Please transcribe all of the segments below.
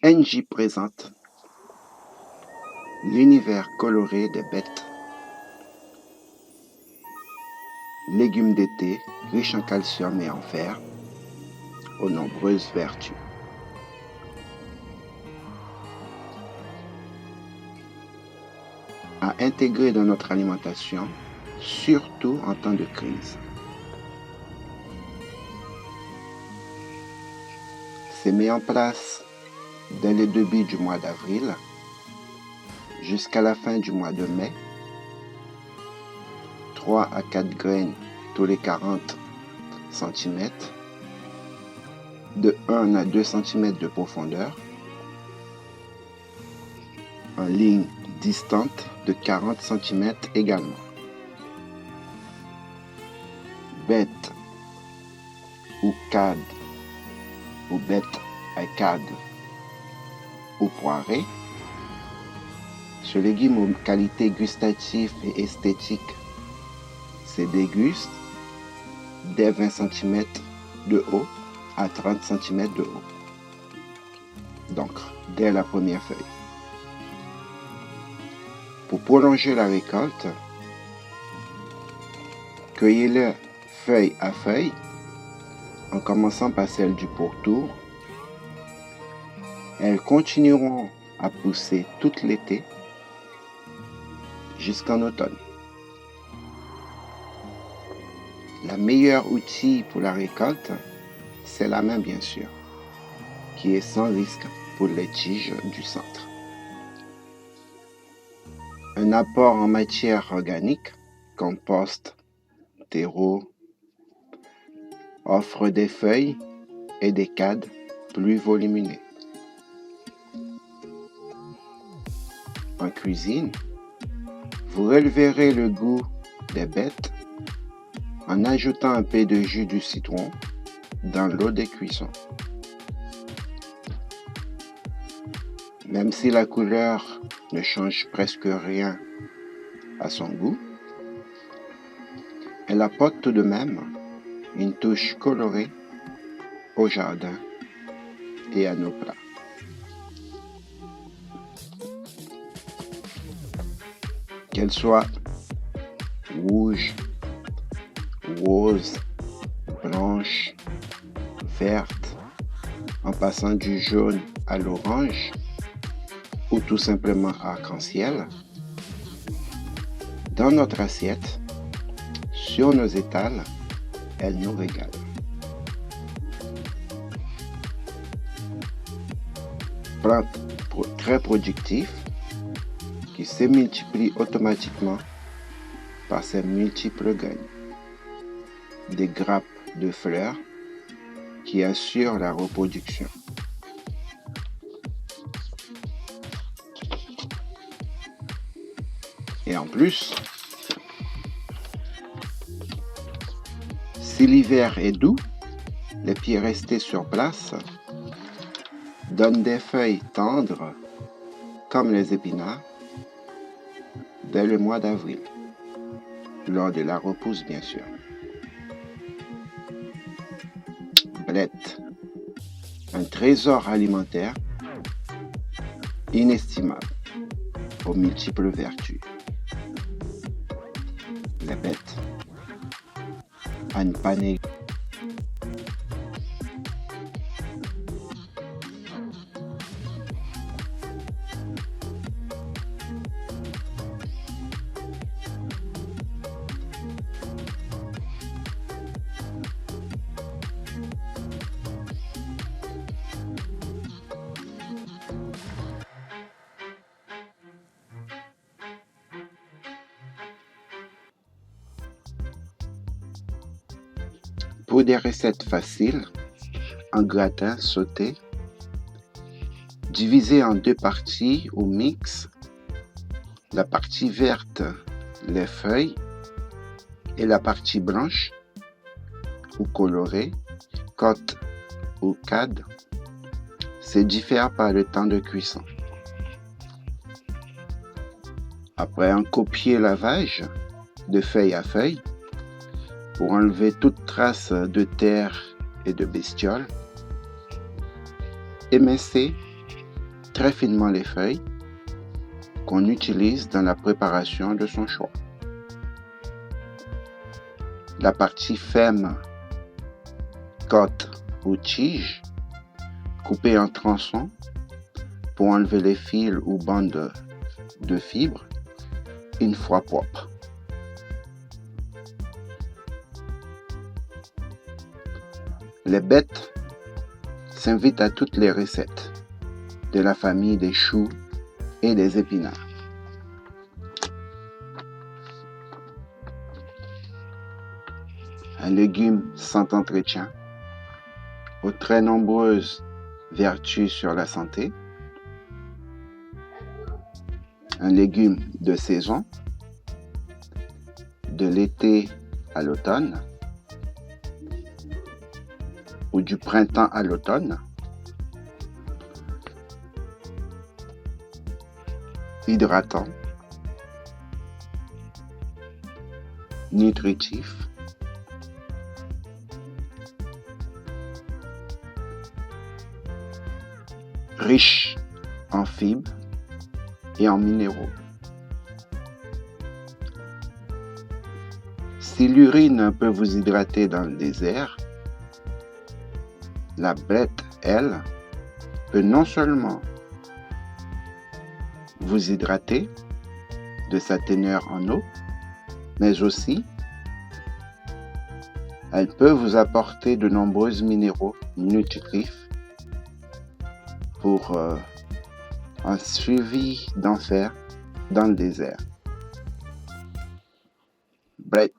NJ présente l'univers coloré des bêtes, légumes d'été riches en calcium et en fer, aux nombreuses vertus. À intégrer dans notre alimentation, surtout en temps de crise. C'est mis en place dès le début du mois d'avril jusqu'à la fin du mois de mai, 3 à 4 graines tous les 40 cm, de 1 à 2 cm de profondeur, en ligne distante de 40 cm également. Bête ou cade ou bête à cade ou poirée, ce légume aux qualités gustatives et esthétiques se déguste dès 20 cm de haut à 30 cm de haut. Donc, dès la première feuille. Pour prolonger la récolte, cueillez-les feuille à feuille, en commençant par celle du pourtour. Elles continueront à pousser tout l'été jusqu'en automne. Le meilleur outil pour la récolte, c'est la main bien sûr, qui est sans risque pour les tiges du centre. Un apport en matière organique, compost, terreau, offre des feuilles et des cades plus volumineux. En cuisine, vous relèverez le goût des bêtes en ajoutant un peu de jus de citron dans l'eau de cuisson. Même si la couleur ne change presque rien à son goût, elle apporte tout de même une touche colorée au jardin et à nos plats. Qu'elle soit rouge, rose, blanche, verte, en passant du jaune à l'orange, ou tout simplement arc-en-ciel, dans notre assiette, sur nos étals, elle nous régale. Plante très productive qui se multiplie automatiquement par ses multiples graines. Des grappes de fleurs qui assurent la reproduction. Et en plus, si l'hiver est doux, les pieds restés sur place donnent des feuilles tendres comme les épinards dès le mois d'avril, lors de la repousse bien sûr. Blette, un trésor alimentaire inestimable aux multiples vertus. Les bêtes à ne pas négliger. Pour des recettes faciles, en gratin sauté, divisez en deux parties ou mix, la partie verte, les feuilles, et la partie blanche ou colorée, côte ou cade, se diffère par le temps de cuisson. Après un copieux lavage de feuille à feuille, pour enlever toute trace de terre et de bestioles, émincez très finement les feuilles qu'on utilise dans la préparation de son choix. La partie ferme, côte ou tige, coupée en tronçons pour enlever les fils ou bandes de fibres une fois propre. Les bêtes s'invitent à toutes les recettes de la famille des choux et des épinards. Un légume sans entretien, aux très nombreuses vertus sur la santé. Un légume de saison, de l'été à l'automne, ou du printemps à l'automne. Hydratant, nutritif, riche en fibres et en minéraux. Si l'urine peut vous hydrater dans le désert, la bête, elle, peut non seulement vous hydrater de sa teneur en eau, mais aussi elle peut vous apporter de nombreux minéraux nutritifs pour un suivi d'enfer dans le désert. Bête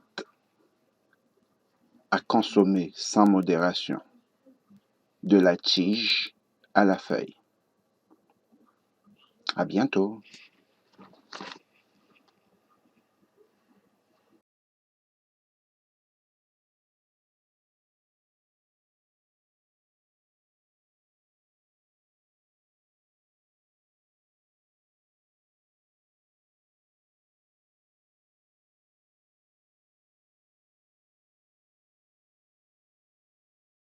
à consommer sans modération, de la tige à la feuille. À bientôt.